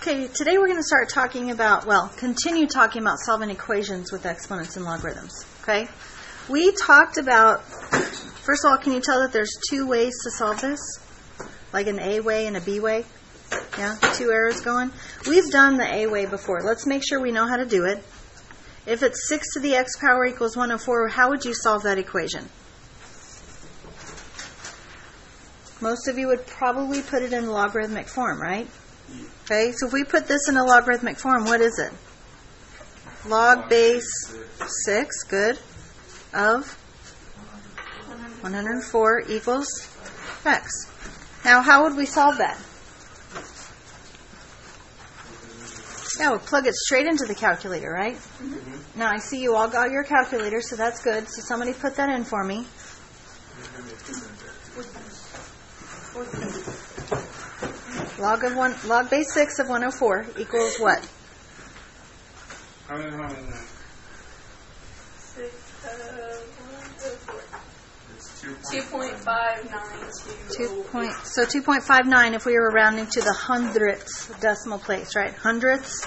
Okay, today we're going to start talking about, continue talking about solving equations with exponents and logarithms. Okay? We talked about, first of all, can you tell that there's two ways to solve this? Like an A way and a B way? Yeah, two arrows going. We've done the A way before. Let's make sure we know how to do it. If it's 6 to the x power equals 104, how would you solve that equation? Most of you would probably put it in logarithmic form, right? Okay, so if we put this in a logarithmic form, what is it? Log base 6, good, of 104 equals x. Now, how would we solve that? Yeah, we'll plug it straight into the calculator, right? Mm-hmm. Now, I see you all got your calculator, so that's good. So somebody put that in for me. Log base 6 of 104 equals what? 2.592. So 2.59 if we were rounding to the hundredths decimal place, right? Hundredths,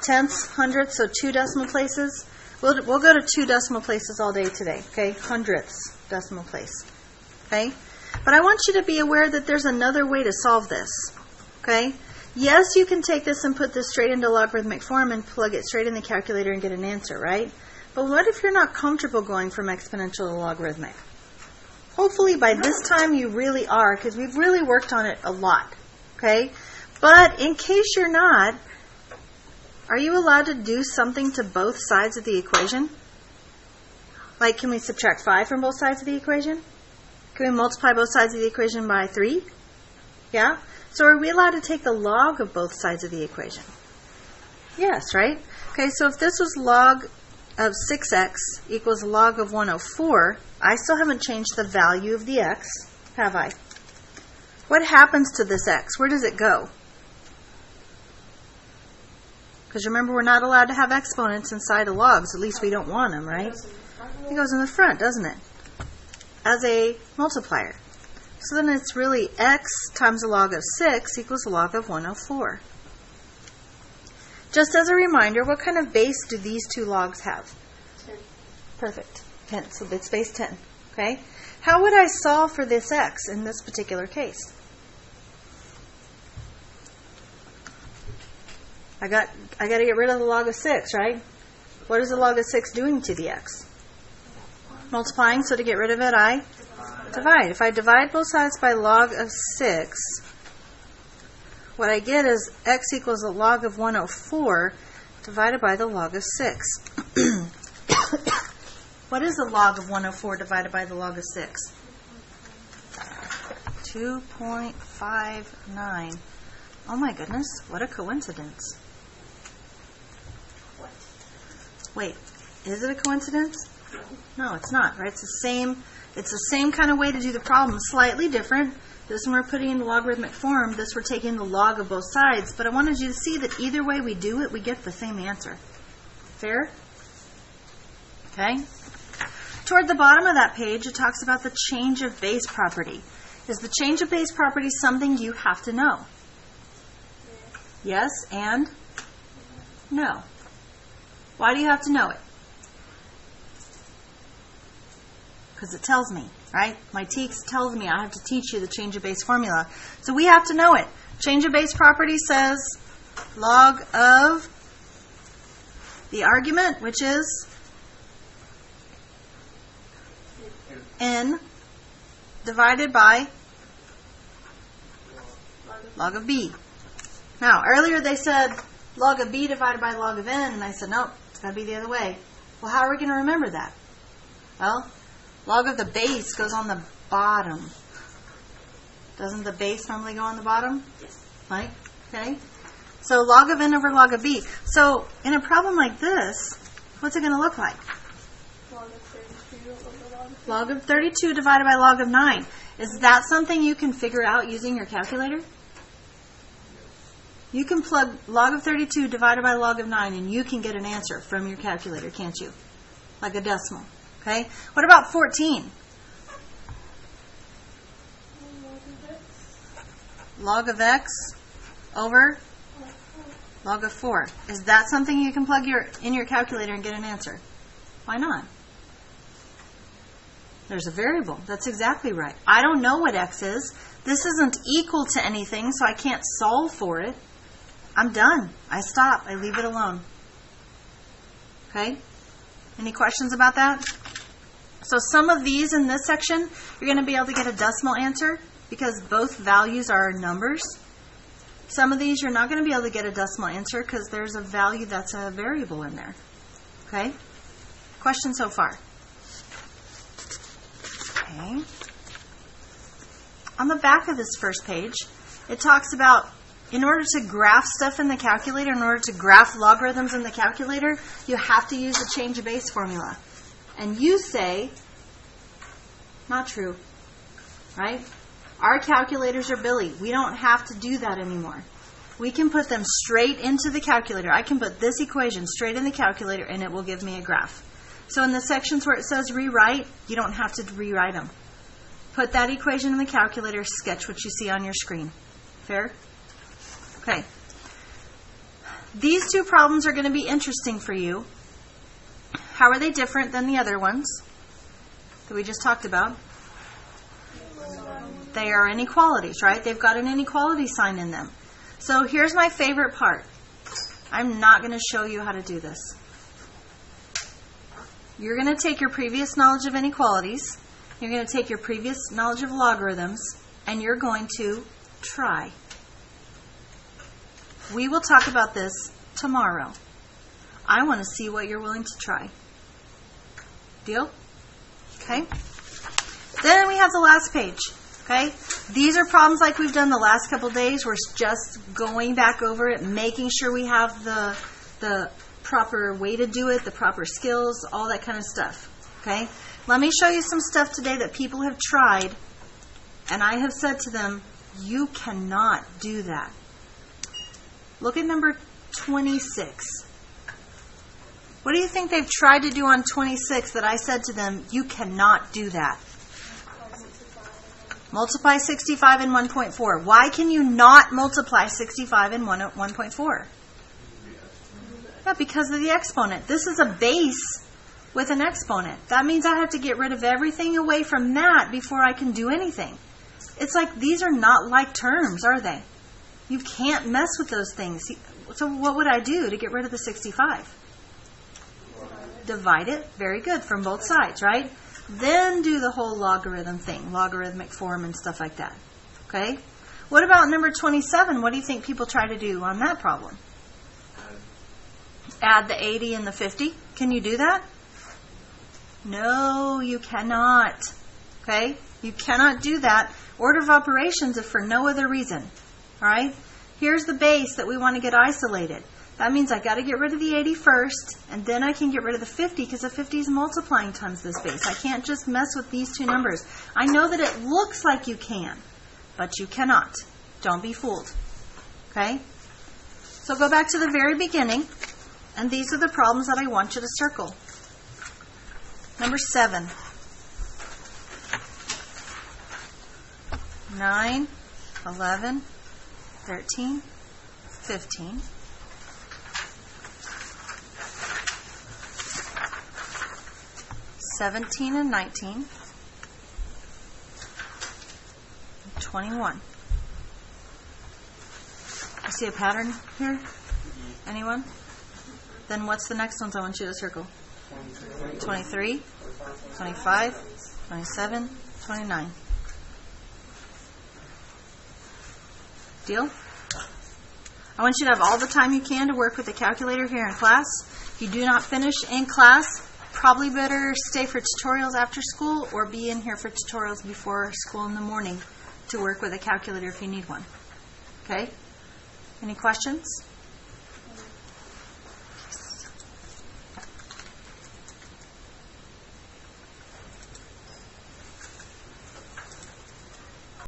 tenths, hundredths, so 2 decimal places. We'll go to 2 decimal places all day today, okay? Hundredths decimal place, okay? But I want you to be aware that there's another way to solve this, okay? Yes, you can take this and put this straight into logarithmic form and plug it straight in the calculator and get an answer, right? But what if you're not comfortable going from exponential to logarithmic? Hopefully by this time you really are, because we've really worked on it a lot, okay? But in case you're not, are you allowed to do something to both sides of the equation? Like, can we subtract 5 from both sides of the equation? Can we multiply both sides of the equation by 3? Yeah? So are we allowed to take the log of both sides of the equation? Yes, right? Okay, so if this was log of 6x equals log of 104, I still haven't changed the value of the x, have I? What happens to this x? Where does it go? Because remember, we're not allowed to have exponents inside of logs. At least we don't want them, right? It goes in the front, doesn't it? As a multiplier. So then it's really x times the log of 6 equals the log of 104. Just as a reminder, what kind of base do these two logs have? 10. Perfect. 10. So it's base 10. Okay? How would I solve for this x in this particular case? I got to get rid of the log of 6, right? What is the log of 6 doing to the x? Multiplying, so to get rid of it, I divide. If I divide both sides by log of 6, what I get is x equals the log of 104 divided by the log of 6. What is the log of 104 divided by the log of 6? 2.59. Oh my goodness, what a coincidence. Wait, is it a coincidence? No, it's not, right? It's the same kind of way to do the problem, slightly different. This one we're putting in logarithmic form, this we're taking the log of both sides, but I wanted you to see that either way we do it, we get the same answer. Fair? Okay? Toward the bottom of that page, it talks about the change of base property. Is the change of base property something you have to know? Yes and no. Why do you have to know it? Because it tells me, right? My text tells me I have to teach you the change of base formula. So we have to know it. Change of base property says log of the argument, which is n divided by log of b. Now, earlier they said log of b divided by log of n, and I said, nope, it's got to be the other way. Well, how are we going to remember that? Well, log of the base goes on the bottom. Doesn't the base normally go on the bottom? Yes. Right? Okay. So log of n over log of b. So in a problem like this, what's it going to look like? Log of 32 over log of 9. Log of 32 divided by log of 9. Is that something you can figure out using your calculator? You can plug log of 32 divided by log of 9 and you can get an answer from your calculator, can't you? Like a decimal. Okay? What about 14? Log of x. Log of x over Log of 4. Is that something you can plug in your calculator and get an answer? Why not? There's a variable. That's exactly right. I don't know what x is. This isn't equal to anything, so I can't solve for it. I'm done. I stop. I leave it alone. Okay? Any questions about that? So some of these in this section, you're going to be able to get a decimal answer because both values are numbers. Some of these you're not going to be able to get a decimal answer because there's a value that's a variable in there. Okay? Question so far? Okay. On the back of this first page, it talks about in order to graph stuff in the calculator, in order to graph logarithms in the calculator, you have to use the change of base formula. And you say, not true, right? Our calculators are Billy. We don't have to do that anymore. We can put them straight into the calculator. I can put this equation straight in the calculator and it will give me a graph. So in the sections where it says rewrite, you don't have to rewrite them. Put that equation in the calculator, sketch what you see on your screen. Fair? Okay. These two problems are going to be interesting for you. How are they different than the other ones that we just talked about? They are inequalities, right? They've got an inequality sign in them. So here's my favorite part. I'm not going to show you how to do this. You're going to take your previous knowledge of inequalities, you're going to take your previous knowledge of logarithms, and you're going to try. We will talk about this tomorrow. I want to see what you're willing to try. Deal? Okay. Then we have the last page. Okay. These are problems like we've done the last couple days. We're just going back over it, making sure we have the proper way to do it, the proper skills, all that kind of stuff. Okay. Let me show you some stuff today that people have tried, and I have said to them, you cannot do that. Look at number 26. What do you think they've tried to do on 26 that I said to them, you cannot do that? Multiply 65 and 1.4. Why can you not multiply 65 and 1.4? Yeah, because of the exponent. This is a base with an exponent. That means I have to get rid of everything away from that before I can do anything. It's like these are not like terms, are they? You can't mess with those things. So what would I do to get rid of the 65? Divide it. Very good. From both sides, right? Then do the whole logarithm thing, logarithmic form and stuff like that. Okay? What about number 27? What do you think people try to do on that problem? Add the 80 and the 50. Can you do that? No, you cannot. Okay? You cannot do that. Order of operations if for no other reason. All right? Here's the base that we want to get isolated. That means I got to get rid of the 80 first, and then I can get rid of the 50 because the 50 is multiplying times this base. I can't just mess with these two numbers. I know that it looks like you can, but you cannot. Don't be fooled. Okay? So go back to the very beginning, and these are the problems that I want you to circle. Number 7. 9, 11, 13, 15. 17 and 19, 21. You see a pattern here? Anyone? Then what's the next ones I want you to circle? 23, 25, 27, 29. Deal? I want you to have all the time you can to work with the calculator here in class. If you do not finish in class, probably better stay for tutorials after school or be in here for tutorials before school in the morning to work with a calculator if you need one. Okay? Any questions?